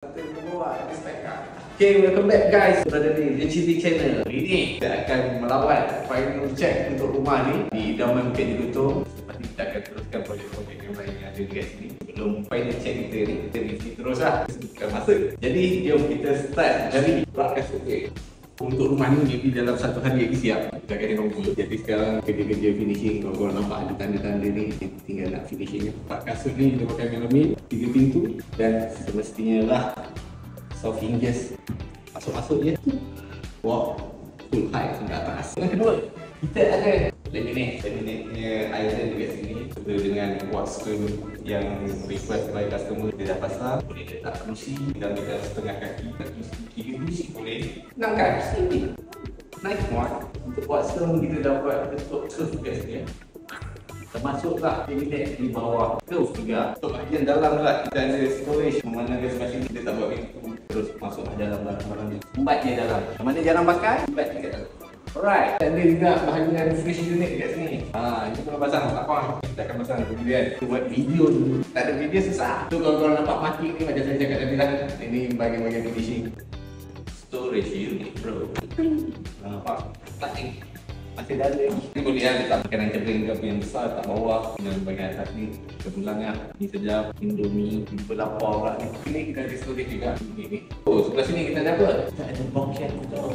Okay, welcome back guys. Berada di HCV Channel. Hari ni kita akan melawat final check untuk rumah ni di idaman Bukit Jelutong. Lepas ni kita akan teruskan projek-projek yang lain yang ada dekat sini. Sebelum final check kita ni, kita review terus lah. Sebutkan masa. Jadi, jom kita start dari rak kasut. Untuk rumah ni maybe dalam satu hari lagi siap. Kita akan tengok dulu. Jadi sekarang kerja-kerja finishing. Kalau korang nampak ada tanda-tanda ni, tinggal nak finishing. Rak kasut ni kita pakai melamine 3 pintu dan semestinya lah soft hinges masuk-masuk je. Wow, full height sampai atas. Yang kedua, kita ada laminate-nya iron dekat sini serta dengan whatstone yang request by customer. Dia dah pasang, boleh letak kerusi dan letak setengah kaki, kiri kerusi boleh 6 kaki. Nice one. Untuk whatstone kita dapat bentuk curve dekat sini, termasuklah laminate di bawah curve juga. Untuk bahagian dalam lah kita ada storage, mana masing-masing kita tak buat pintu terus masuk dalam barang-barang ni. Empat je dalam. Mana jarang pakai, empat je kat dalam. Alright, dan ada juga bahagian fridge unit kat sini. Ini kalau pasang tak apa. Kita akan pasang kemudian buat video dulu. Tak ada video susah. Tu kalau korang nampak mati ni macam saya cakap tadi lah. Ini bahagian-bahagian finishing. Storage unit bro. Nampak? Tak ni. Masih dah ada lagi. Ni boleh lah letak makanan kering ke apa yang besar tak bawah. Dan bahagian atas ni kepulang lah. Ni sekejap Indomie, tiba lapar lah ni. Ini kita ada storage juga. Ni. Oh, sebelah sini kita ada apa? Kita ada pocket door.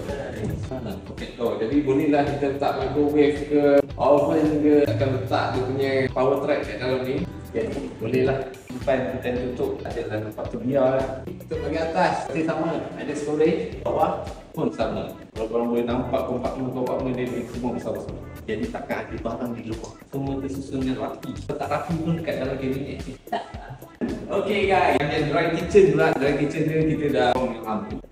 Sana pocket door. Jadi bolehlah kita letak microwave ke oven ke. Akan letak dia punya power track kat dalam ni. Jadi bolehlah simpan kita tutup. Ada dalam tempat tu biar lah. Untuk bahagian atas masih sama. Ada storage. Bawah pun sama. Kalau korang boleh nampak kompartmen dia semua besar-besar. Jadi takkan ada barang di luar. Semua tersusun dengan rapi. Kalau tak rapi pun dekat dalam kabinet ni. Okay guys, yang dry kitchen pula. Dry kitchen dia kita dah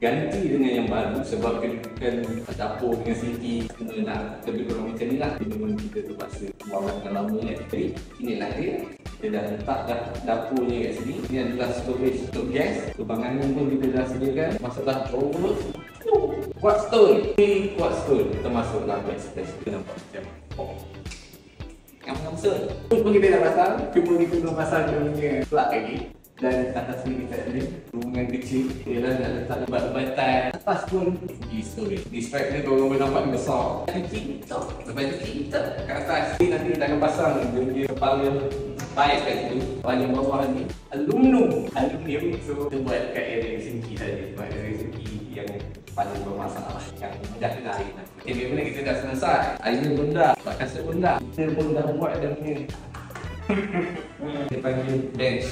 ganti dengan yang baru. Sebab kedudukan dapur dengan sini kena nak lebih kurang macam ni lah. Memang kita terpaksa buang dengan lama ni. Jadi inilah dia. Kita dah letak dah dapurnya kat sini. Ini adalah storage untuk gas. Kebangannya pun kita dah sediakan. Masalah drawer. Whatstone. Ini whatstone termasuklah backsplash. Kita nampak macam yang besar. Cuma kita dah pasang. Cuma kita belum pasang dia punya plug lagi. Dan atas ni kita ada ruangan kecil. Ialah nak letak lebat-lebatan. Atas pun di storage. Di stripe ni korang boleh nampak besar. Ada TikTok. Lepas tu TikTok kat atas. Ni nanti kita akan pasang dia punya kepala baik kat situ. Paling bawah ni aluminium. So kita buat kat area sini saja. Buat area sini yang paling bermasalah, yang mudah kena air. Okay, bila kita dah selesai, airnya pun dah, bak kasut pun dah, kita pun dah buat dah punya kita panggil bench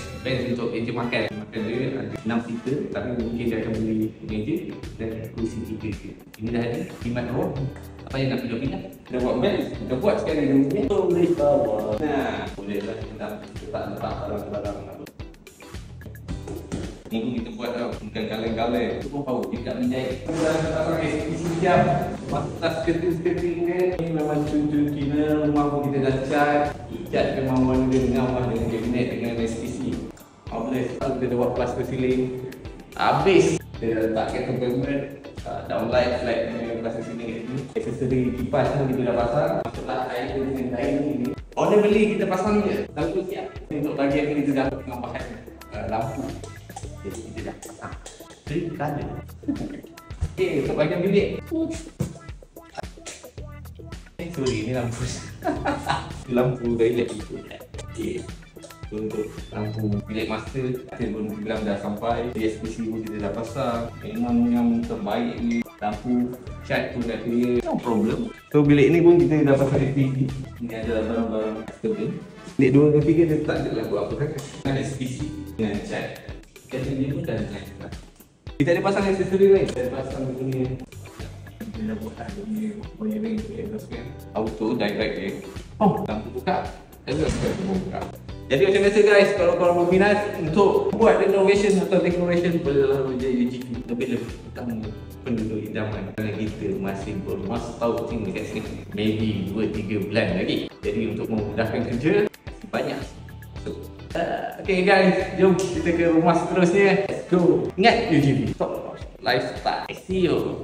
untuk meja makan. Makan dia ada 6 seater, tapi mungkin dia akan beli meja dan kursi 3 je. Ini dah ada, khidmat roh. Apa yang nak pindah-pindah? Kita buat bench, kita buat sekali dia punya boleh bawa. Nah, bolehlah kita letak barang-barang apa. Ni pun kita buat tau, bukan kaleng-kaleng. Itu pun power, dia tak menjahit. Kita dah pakai SPC jam. Masuklah skirting dia. Ini memang cun-cun cleaner. Rumah pun kita dah cat. Cat kemauan dia dengan rumah dengan kabinet dengan SPC. Boleh. Kalau kita buat plaster ceiling, habis. Kita letak compartment, downlight, flat dengan plaster ceiling kat sini. Aksesori kipas pun kita dah pasang. Masuklah air dengan dining ni. Order beli kita pasang je. Lalu siap. Untuk bahagian ni kita dah tengah bahan lampu. Jadi kita dah pasang 3 color. Okay, untuk bahagian bilik. Sorry, ni lampu. Lampu toilet itu. Okay. Untuk lampu bilik master, kita pun bilang dah sampai. SPC pun kita dah pasang. Memang yang terbaik ni. Lampu cat pun dah clear. No problem. So bilik ni pun kita dah pasang SPC. Ini adalah barang-barang custom. Bilik 2 dan 3 dia tak adalah buat apa kan. Dengan SPC dengan cat. Cat ni pun dah naik. Kita ada pasang aksesori lain. Kita ada pasang dia punya. Kita dah buat dia punya wiring kan. Auto direct dia. Oh, lampu buka. Exhaust buka. Jadi macam biasa guys, kalau korang berminat untuk buat renovation atau decoration, bolehlah menjadi GP. Lebih-lebih utama penduduk idaman. Kerana kita masih berumah setahun tinggal kat sini. Maybe 2-3 bulan lagi. Jadi untuk memudahkan kerja, banyak. So, okay guys, jom kita ke rumah seterusnya. Let's go. Ingat UGV, top lifestyle. See you.